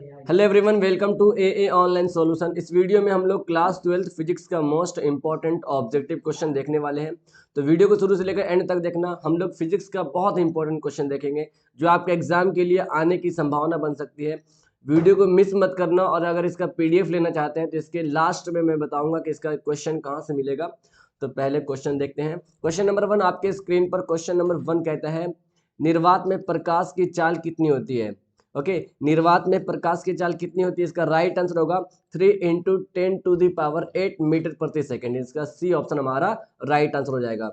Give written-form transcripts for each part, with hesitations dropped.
Hello everyone, welcome to a online solution. इस video में हम लोग क्लास 12th फिजिक्स का मोस्ट इंपॉर्टेंट ऑब्जेक्टिव क्वेश्चन देखने वाले हैं। तो वीडियो को शुरू से लेकर एंड तक देखना। हम लोग फिजिक्स का बहुत इंपॉर्टेंट क्वेश्चन देखेंगे जो आपके एग्जाम के लिए आने की संभावना बन सकती है। वीडियो को मिस मत करना, और अगर इसका पीडीएफ लेना चाहते हैं तो इसके लास्ट में मैं बताऊंगा कि इसका क्वेश्चन कहाँ से मिलेगा। तो पहले क्वेश्चन देखते हैं। क्वेश्चन नंबर 1 आपके स्क्रीन पर। क्वेश्चन नंबर 1 कहता है, निर्वात में प्रकाश की चाल कितनी होती है। ओके, निर्वात में प्रकाश की चाल कितनी होती है। इसका राइट आंसर होगा 3 × 10⁸ मीटर प्रति सेकेंड। इसका सी ऑप्शन हमारा राइट आंसर हो जाएगा।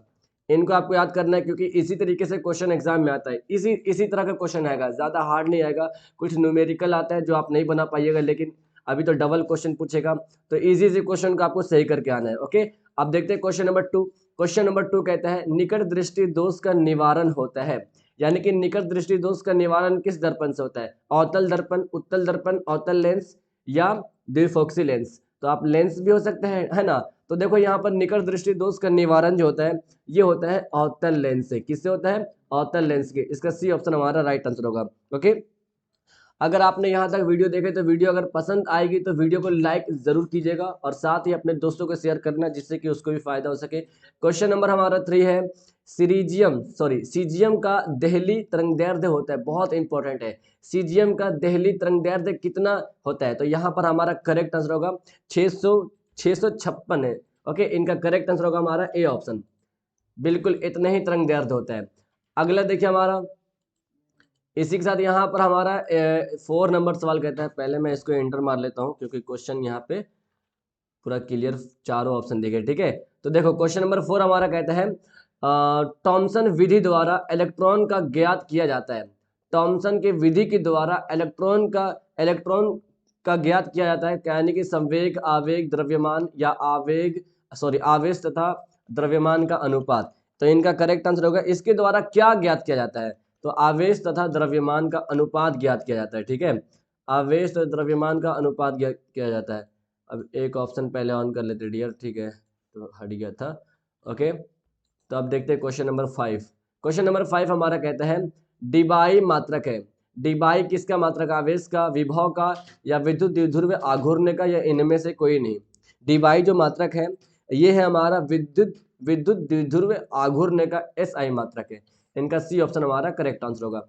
इनको आपको याद करना है क्योंकि इसी तरीके से क्वेश्चन एग्जाम में आता है। इसी तरह का क्वेश्चन आएगा, ज्यादा हार्ड नहीं आएगा। कुछ न्यूमेरिकल आता है जो आप नहीं बना पाइएगा, लेकिन अभी तो डबल क्वेश्चन पूछेगा, तो इजी क्वेश्चन को आपको सही करके आना है। ओके, अब देखते हैं क्वेश्चन नंबर 2। क्वेश्चन नंबर 2 कहता है, निकट दृष्टि दोष का निवारण होता है। यानी कि निकट दृष्टि दोष का निवारण किस दर्पण से होता है। अवतल दर्पण, उत्तल दर्पण, अवतल लेंस या द्विफोक्सी लेंस। तो आप लेंस भी हो सकते हैं, है ना। तो देखो यहाँ पर निकट दृष्टि दोष का निवारण जो होता है ये होता है अवतल लेंस से। किससे होता है? अवतल लेंस के। इसका सी ऑप्शन हमारा राइट आंसर होगा। ओके, अगर आपने यहाँ तक वीडियो देखे तो वीडियो अगर पसंद आएगी तो वीडियो को लाइक जरूर कीजिएगा, और साथ ही अपने दोस्तों को शेयर करना जिससे कि उसको भी फायदा हो सके। क्वेश्चन नंबर हमारा 3 है, सीजियम का देहली तरंगदैर्ध्य होता है। बहुत इंपॉर्टेंट है, सीजियम का देहली तरंगदैर्ध्य कितना होता है। तो यहाँ पर हमारा करेक्ट आंसर होगा 656 है। ओके, इनका करेक्ट आंसर होगा हमारा ए ऑप्शन। बिल्कुल इतना ही तरंगदैर्ध्य होता है। अगला देखिए हमारा, इसी के साथ यहाँ पर हमारा 4 नंबर सवाल कहता है। पहले मैं इसको एंटर मार लेता हूँ क्योंकि क्वेश्चन यहाँ पे पूरा क्लियर चारों ऑप्शन देखे। ठीक है, तो देखो क्वेश्चन नंबर 4 हमारा कहता है, थॉमसन विधि द्वारा इलेक्ट्रॉन का ज्ञात किया जाता है। थॉमसन के विधि के द्वारा इलेक्ट्रॉन का ज्ञात किया जाता है, यानी कि संवेग, आवेग, द्रव्यमान या आवेश तथा द्रव्यमान का अनुपात। तो इनका करेक्ट आंसर होगा, इसके द्वारा क्या ज्ञात किया जाता है। तो आवेश तथा द्रव्यमान का अनुपात ज्ञात किया जाता है। ठीक है, आवेश तथा द्रव्यमान का अनुपात ज्ञात किया जाता है। अब एक ऑप्शन पहले ऑन कर लेते डियर। ठीक है, तो हट गया था। ओके, तो अब देखते हैं क्वेश्चन नंबर 5। क्वेश्चन नंबर 5 हमारा कहता है, डिबाई मात्रक है। डिबाई किसका मात्रक? आवेश का, विभव का या विद्युत द्विध्रुव आघूर्ण का, या इनमें से कोई नहीं। डिबाई जो मात्रक है ये है हमारा विद्युत द्विध्रुव आघूर्ण का SI मात्रक है। इनका सी ऑप्शन हमारा करेक्ट आंसर होगा।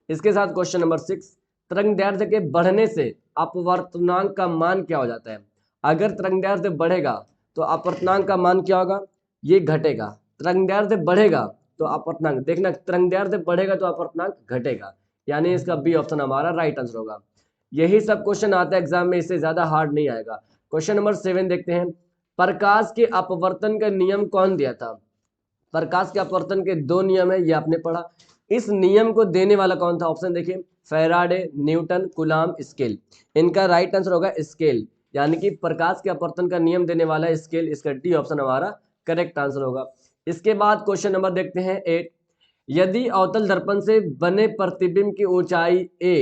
इसके साथ क्वेश्चन नंबर 6, तरंगदैर्ध्य के बढ़ने से अपवर्तनांक का मान क्या हो जाता है। अगर तरंगदैर्ध्य बढ़ेगा तो अपवर्तनांक का मान क्या होगा? ये घटेगा। तरंगदैर्ध्य बढ़ेगा तो अपवर्तनांक, देखना तरंगदैर्ध्य बढ़ेगा तो अपवर्तनांक घटेगा, यानी इसका बी ऑप्शन हमारा राइट आंसर होगा। यही सब क्वेश्चन आता है एग्जाम में, इससे ज्यादा हार्ड नहीं आएगा। क्वेश्चन नंबर 7 देखते हैं, प्रकाश के अपवर्तन का नियम कौन दिया था। प्रकाश के अपवर्तन के 2 नियम है, ये आपने पढ़ा। इस नियम को देने वाला कौन था? ऑप्शन देखिए, फैराडे, न्यूटन, कूलाम, स्केल। इनका राइट आंसर होगा स्केल, यानी कि प्रकाश के अपवर्तन का नियम देने वाला स्केल। इसका डी ऑप्शन हमारा करेक्ट आंसर होगा। इसके बाद क्वेश्चन नंबर देखते हैं 8, यदि अवतल दर्पण से बने प्रतिबिंब की ऊंचाई a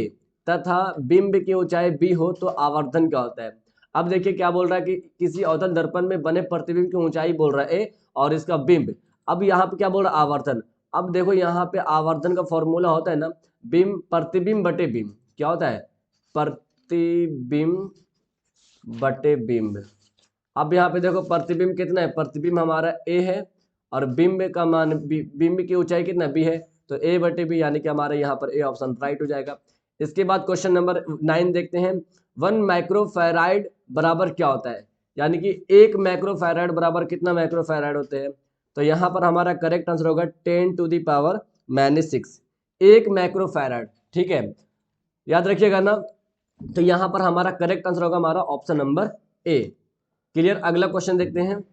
तथा बिंब की ऊंचाई b हो तो आवर्धन क्या होता है। अब देखिए क्या बोल रहा है कि किसी अवतल दर्पण में बने प्रतिबिंब की ऊंचाई बोल रहा है a और इसका बिंब। अब यहाँ पे क्या बोल रहा है? आवर्धन। अब देखो यहाँ पे आवर्धन का फॉर्मूला होता है ना, बिंब प्रतिबिंब बटे बिंब। क्या होता है? प्रतिबिंब बटे बिंब। अब यहाँ पे देखो प्रतिबिंब कितना है? प्रतिबिंब हमारा a है और बिंब का मान बिंब की ऊंचाई कितना b है, तो a बटे b, यानी कि हमारे यहाँ पर a ऑप्शन राइट हो जाएगा। इसके बाद क्वेश्चन नंबर 9 देखते हैं, 1 माइक्रोफैराड बराबर क्या होता है। यानी कि 1 माइक्रोफैराड बराबर कितना माइक्रोफैराड होते हैं। तो यहाँ पर हमारा करेक्ट आंसर होगा 10⁻⁻⁶ 1 माइक्रोफैराड। ठीक है, याद रखिएगा ना। तो यहाँ पर हमारा करेक्ट आंसर होगा हमारा ऑप्शन नंबर ए। क्लियर। अगला क्वेश्चन देखते हैं।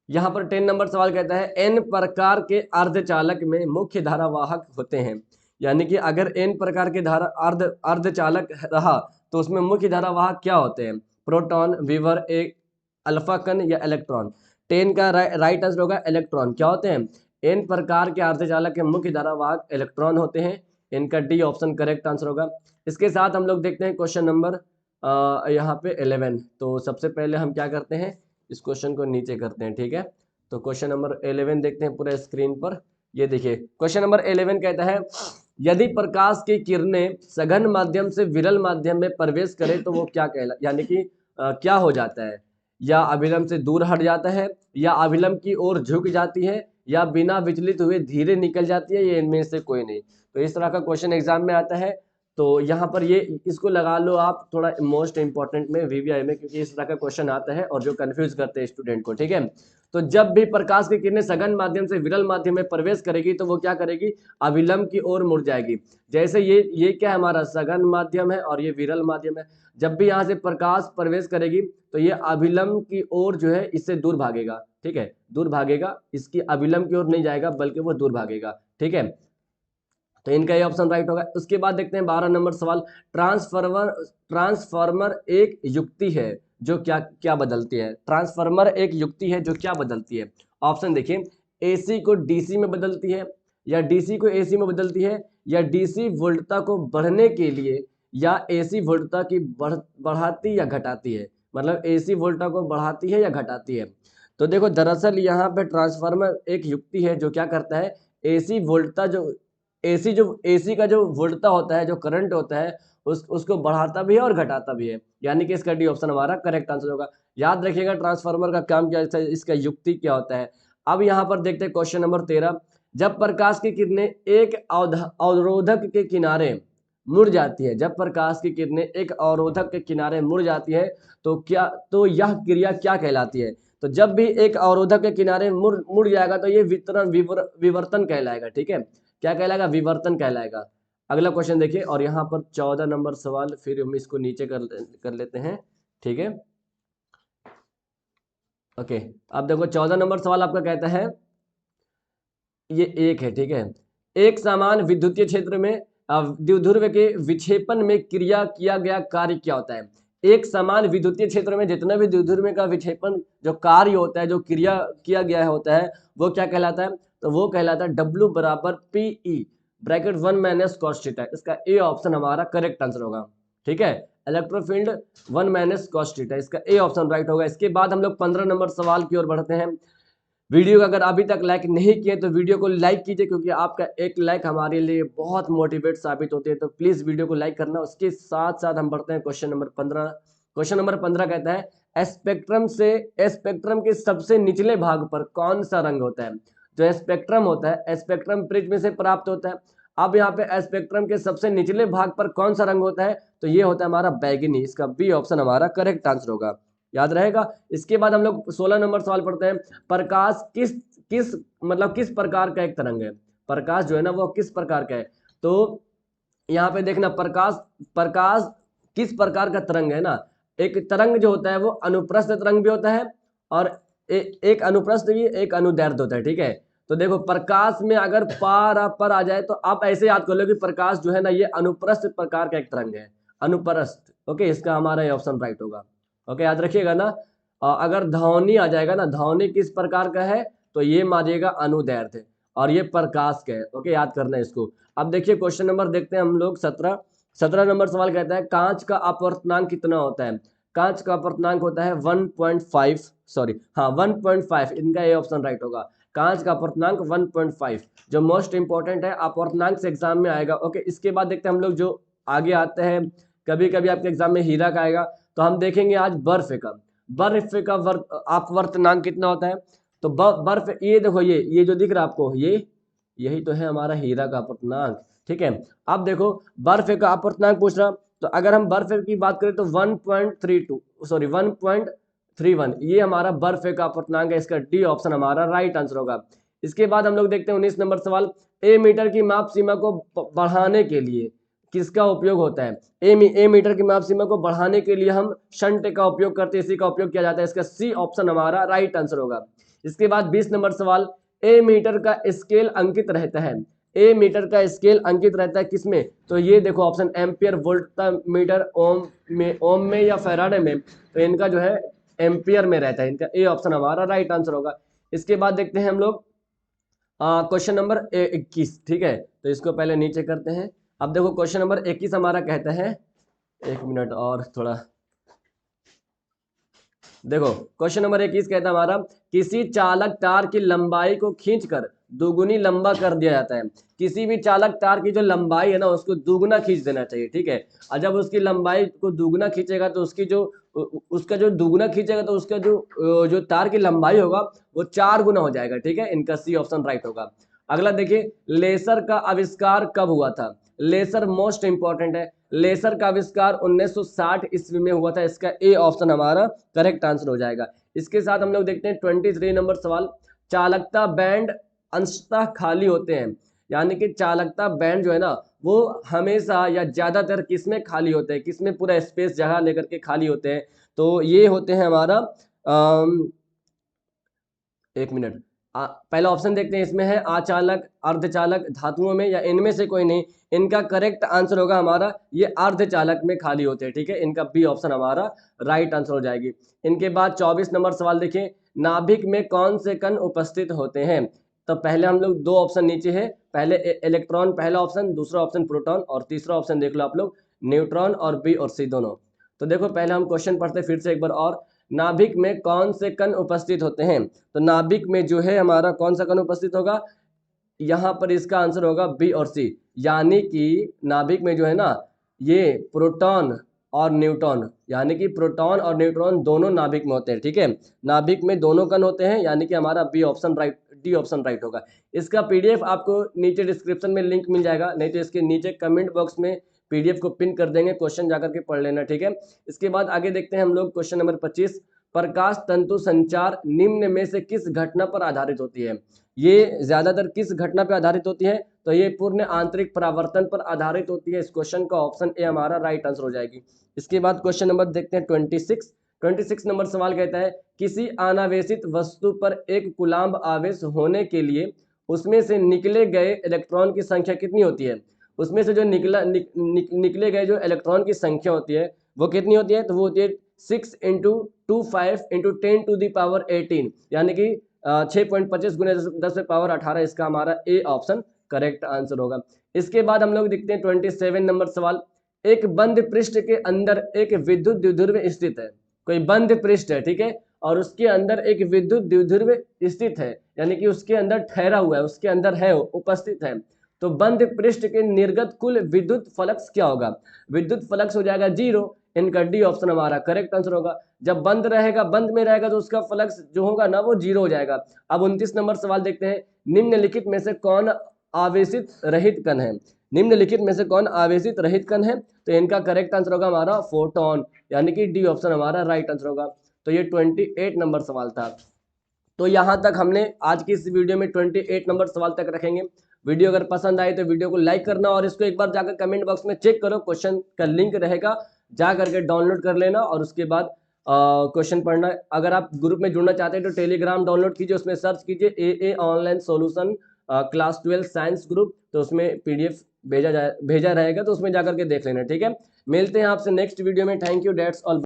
यहाँ पर 10 नंबर सवाल कहता है, n प्रकार के अर्धचालक में मुख्य धारावाहक होते हैं। यानी कि अगर n प्रकार के अर्धचालक रहा तो उसमें मुख्य धारावाहक क्या होते हैं? प्रोटॉन, विवर, एक अल्फा कण या इलेक्ट्रॉन। 10 का राइट आंसर होगा इलेक्ट्रॉन। क्या होते हैं? n प्रकार के अर्धचालक के मुख्य धारावाहक इलेक्ट्रॉन होते हैं। इनका डी ऑप्शन करेक्ट आंसर होगा। इसके साथ हम लोग देखते हैं क्वेश्चन नंबर यहाँ पे 11। तो सबसे पहले हम क्या करते हैं, इस क्वेश्चन को नीचे करते हैं। ठीक है, तो क्वेश्चन नंबर 11 देखते हैं पूरा स्क्रीन पर। ये देखिए क्वेश्चन नंबर 11 कहता है, यदि प्रकाश की किरणें सघन माध्यम से विरल माध्यम में प्रवेश करें तो वो क्या कहला यानी कि क्या हो जाता है, या अभिलंब से दूर हट जाता है, या अभिलंब की ओर झुक जाती है, या बिना विचलित हुए धीरे निकल जाती है, ये इनमें से कोई नहीं। तो इस तरह का क्वेश्चन एग्जाम में आता है। तो यहाँ पर ये इसको लगा लो आप थोड़ा मोस्ट इंपॉर्टेंट में वीवीआई में, क्योंकि इस तरह का क्वेश्चन आता है और जो कंफ्यूज करते हैं स्टूडेंट को। ठीक है, तो जब भी प्रकाश की किरणें सघन माध्यम से विरल माध्यम में प्रवेश करेगी तो वो क्या करेगी, अभिलंब की ओर मुड़ जाएगी। जैसे ये क्या है, हमारा सघन माध्यम है और ये विरल माध्यम है। जब भी यहाँ से प्रकाश प्रवेश करेगी तो ये अभिलंब की ओर जो है इससे दूर भागेगा। ठीक है, दूर भागेगा, इसकी अभिलंब की ओर नहीं जाएगा बल्कि वो दूर भागेगा। ठीक है, तो इनका ये ऑप्शन राइट होगा। उसके बाद देखते हैं 12 नंबर सवाल। ट्रांसफार्मर एक युक्ति है जो क्या क्या बदलती है। ट्रांसफार्मर एक युक्ति है जो क्या बदलती है। ऑप्शन देखिए, एसी को डीसी में बदलती है, या डीसी को एसी में बदलती है, या डीसी वोल्टता को बढ़ने के लिए, या एसी वोल्टता की बढ़ाती या घटाती है। मतलब एसी वोल्टता को बढ़ाती है या घटाती है। तो देखो, दरअसल यहाँ पे ट्रांसफार्मर एक युक्ति है जो क्या करता है, एसी वोल्टता जो एसी का जो वोल्टता होता है, जो करंट होता है, उसको बढ़ाता भी है और घटाता भी है। यानी कि इसका डी ऑप्शन हमारा करेक्ट आंसर होगा। याद रखिएगा ट्रांसफार्मर का काम क्या है, इसका युक्ति क्या होता है। अब यहाँ पर देखते हैं क्वेश्चन नंबर 13। जब प्रकाश की किरणें एक अवरोधक के किनारे मुड़ जाती है, जब प्रकाश की किरणें एक अवरोधक के किनारे मुड़ जाती है तो यह क्रिया क्या कहलाती है। तो जब भी एक अवरोधक के किनारे मुड़ जाएगा तो ये विवर्तन कहलाएगा। ठीक है, क्या कहलाएगा, विवर्तन कहलाएगा। अगला क्वेश्चन देखिए, और यहाँ पर 14 नंबर सवाल, फिर हम इसको नीचे कर लेते हैं। ठीक है, ओके। अब देखो 14 नंबर सवाल आपका कहता है, ये एक है। ठीक है, एक समान विद्युतीय क्षेत्र में द्विध्रुव के विक्षेपण में क्रिया किया गया कार्य क्या होता है। एक समान विद्युतीय क्षेत्र में जितना भी द्विध्रुव का विक्षेपण जो कार्य होता है, जो क्रिया किया गया होता है, वो क्या कहलाता है। तो वो कहलाता है W बराबर PE bracket 1 minus cos theta. इसका ए ऑप्शन हमारा करेक्ट आंसर होगा। ठीक है, इलेक्ट्रोफील्ड 1 माइनस कॉस थीटा, इसका ए ऑप्शन राइट होगा। इसके बाद हम लोग 15 नंबर सवाल की ओर बढ़ते हैं। वीडियो को अगर अभी तक लाइक नहीं किए तो वीडियो को लाइक कीजिए, क्योंकि आपका एक लाइक हमारे लिए बहुत मोटिवेट साबित होती है। तो प्लीज वीडियो को लाइक करना। उसके साथ साथ हम बढ़ते हैं क्वेश्चन नंबर 15। क्वेश्चन नंबर 15 कहता है, स्पेक्ट्रम के सबसे निचले भाग पर कौन सा रंग होता है। जो स्पेक्ट्रम होता है, स्पेक्ट्रम प्रिज्म से प्राप्त होता है। अब यहाँ पे स्पेक्ट्रम के सबसे निचले भाग पर कौन सा रंग होता है, तो ये होता है हमारा बैगनी। इसका बी ऑप्शन हमारा करेक्ट आंसर होगा, याद रहेगा। इसके बाद हम लोग 16 नंबर सवाल पढ़ते हैं। प्रकाश किस किस प्रकार का एक तरंग है। प्रकाश जो है ना वो किस प्रकार का है। तो यहाँ पे देखना, प्रकाश किस प्रकार का तरंग है ना। एक तरंग जो होता है वो अनुप्रस्थ तरंग भी होता है, और एक अनुप्रस्थ भी, एक अनुदैर्ध्य होता है। ठीक है, तो देखो प्रकाश में अगर पर आ जाए तो आप ऐसे याद कर लो कि प्रकाश जो है ना ये अनुप्रस्थ प्रकार का एक तरंग है, अनुप्रस्थ। ओके, इसका हमारा ये ऑप्शन राइट होगा। ओके, याद रखिएगा ना। अगर ध्वनि आ जाएगा ना, ध्वनि किस प्रकार का है, तो ये मानिएगा अनुदैर्ध्य, और ये प्रकाश का है। ओके, याद करना है इसको। अब देखिए क्वेश्चन नंबर देखते हैं हम लोग 17 नंबर सवाल कहता है, कांच का अपवर्तनांक कितना होता है। कांच का अपवर्तनांक होता है 1.5। इनका ये ऑप्शन राइट होगा। कांच का अपवर्तनांक 1.5 जो मोस्ट इंपॉर्टेंट है, अपवर्तनांक से एग्जाम में आएगा। ओके, इसके बाद देखते हैं हम लोग जो आगे आते हैं, कभी कभी आपके एग्जाम में हीरा का आएगा। तो हम देखेंगे आज बर्फ का अपवर्तनांक कितना होता है। तो बर्फ, ये देखो, ये जो दिख रहा है आपको, यही तो है हमारा हीरा का अपवर्तनांक। ठीक है, अब देखो बर्फ का अपवर्तनांक पूछ रहा, तो अगर हम बर्फ की बात करें तो 1.31 ये हमारा बर्फ का अपवर्तनांक है। इसका डी ऑप्शन हमारा राइट आंसर होगा। इसके बाद हम लोग देखते हैं 19 नंबर सवाल। ए मीटर की माप सीमा को बढ़ाने के लिए किसका उपयोग होता है। ए मीटर की माप सीमा को बढ़ाने के लिए हम शंट का उपयोग करते हैं, इसी का उपयोग किया जाता है। इसका सी ऑप्शन हमारा राइट आंसर होगा। इसके बाद 20 नंबर सवाल। ए मीटर का स्केल अंकित रहता है। ए मीटर का स्केल अंकित रहता है किसमें, तो ये देखो ऑप्शन एम्पियर, वोल्ट मीटर, ओम में या फैराडे में। तो इनका जो है एम्पियर में रहता है। इनका ए ऑप्शन हमारा राइट आंसर होगा। इसके बाद देखते हैं हम लोग क्वेश्चन नंबर 21। ठीक है, तो इसको पहले नीचे करते हैं। अब देखो क्वेश्चन नंबर 21 हमारा कहता है, एक मिनट और थोड़ा, देखो क्वेश्चन नंबर 21 कहता है हमारा, किसी चालक तार की लंबाई को खींचकर दुगुनी लंबा कर दिया जाता है। किसी भी चालक तार की जो लंबाई है ना उसको दुगुना खींच देना चाहिए, ठीक है। और जब उसकी लंबाई को दुगुना खींचेगा तो उसकी जो उसका जो दुगुना खींचेगा तो उसका जो तार की लंबाई होगा वो 4 गुना हो जाएगा, ठीक है। इनका सी ऑप्शन राइट होगा। अगला देखिए, लेसर का आविष्कार कब हुआ था। लेसर मोस्ट इंपॉर्टेंट है। लेसर का आविष्कार 1960 ईस्वी में हुआ था। इसका ए ऑप्शन हमारा करेक्ट आंसर हो जाएगा। इसके साथ हम लोग देखते हैं 23 नंबर सवाल, चालकता बैंड अंशतः खाली होते हैं। यानी कि चालकता बैंड जो है ना वो हमेशा या ज्यादातर किसमें खाली होते हैं, किसमें पूरा स्पेस जगह लेकर के खाली होते हैं। तो ये होते हैं हमारा एक मिनट, पहला ऑप्शन देखते हैं। इसमें है आचालक, अर्धचालक, धातुओं में, या इनमें से कोई नहीं। इनका करेक्ट आंसर होगा हमारा ये अर्धचालक में खाली होते हैं, ठीक है। इनका बी ऑप्शन हमारा राइट आंसर हो जाएगी। इनके बाद 24 नंबर सवाल देखिए, नाभिक में कौन से कण उपस्थित होते हैं। तो पहले हम लोग दो ऑप्शन नीचे है, पहले इलेक्ट्रॉन पहला ऑप्शन, दूसरा ऑप्शन प्रोटॉन, और तीसरा ऑप्शन देख लो आप लोग न्यूट्रॉन और बी और सी दोनों। तो देखो पहले हम क्वेश्चन पढ़ते फिर से एक बार और, नाभिक में कौन से कण उपस्थित होते हैं। तो नाभिक में जो है हमारा कौन सा कण उपस्थित होगा, यहाँ पर इसका आंसर होगा बी और सी। यानी कि नाभिक में जो है ना ये प्रोटॉन और न्यूट्रॉन, यानी कि प्रोटॉन और न्यूट्रॉन दोनों नाभिक में होते हैं, ठीक है। नाभिक में दोनों कण होते हैं, यानी कि हमारा B option right, D option right होगा। इसका पीडीएफ आपको नीचे डिस्क्रिप्शन में लिंक मिल जाएगा, नहीं तो इसके नीचे कमेंट बॉक्स में पीडीएफ को पिन कर देंगे, क्वेश्चन जाकर के पढ़ लेना, ठीक है। इसके बाद आगे देखते हैं हम लोग क्वेश्चन नंबर 25, प्रकाश तंतु संचार निम्न में से किस घटना पर आधारित होती है। ये ज्यादातर किस घटना पर आधारित होती है, तो ये पूर्ण आंतरिक परावर्तन पर आधारित होती है। इस क्वेश्चन का ऑप्शन ए हमारा राइट आंसर हो जाएगी। इसके बाद क्वेश्चन नंबर देखते हैं 26 नंबर सवाल कहता है, किसी अनावेशित वस्तु पर एक कूलाम्ब आवेश होने के लिए उसमें से निकले गए इलेक्ट्रॉन की संख्या कितनी होती है। उसमें से जो निकले गए जो इलेक्ट्रॉन की संख्या होती है वो कितनी होती है, तो वो होती है 6 इंटू 25 इंटू 10⁻18, यानी कि 6.25 गुने 10⁻18। इसका हमारा ए ऑप्शन करेक्ट आंसर होगा। इसके बाद हम लोग देखते हैं 27 नंबर सवाल, एक बंद पृष्ठ के अंदर एक विद्युत द्विध्रुव स्थित है। कोई बंद पृष्ठ है, ठीक है, और उसके अंदर एक विद्युत द्विध्रुव स्थित है, यानी कि उसके अंदर ठहरा हुआ है, उसके अंदर है, उपस्थित है। तो बंद पृष्ठ के निर्गत कुल विद्युत फ्लक्स क्या होगा। विद्युत फ्लक्स हो जाएगा 0। इनका डी ऑप्शन हमारा करेक्ट आंसर होगा। जब बंद रहेगा, बंद में रहेगा, तो उसका फ्लक्स जो होगा ना वो 0 हो जाएगा। अब 29 नंबर सवाल देखते हैं, निम्नलिखित में से कौन आवेशित रहित कण है। निम्नलिखित में से कौन आवेशित रहित कण है, तो इनका करेक्ट आंसर होगा हमारा फोटोन, यानी कि डी ऑप्शन हमारा राइट आंसर होगा। तो ये 28 नंबर सवाल था। तो यहाँ तक हमने आज की इस वीडियो में 28 नंबर सवाल तक रखेंगे। वीडियो अगर पसंद आए तो वीडियो को लाइक करना, और इसको एक बार जाकर कमेंट बॉक्स में चेक करो, क्वेश्चन का लिंक रहेगा, जा करके डाउनलोड कर लेना, और उसके बाद क्वेश्चन पढ़ना। अगर आप ग्रुप में जुड़ना चाहते हैं तो टेलीग्राम डाउनलोड कीजिए, उसमें सर्च कीजिए a online solution class 12 science group, तो उसमें पीडीएफ भेजा रहेगा, तो उसमें जाकर के देख लेना, ठीक है। मिलते हैं आपसे नेक्स्ट वीडियो में। Thank you, that's all.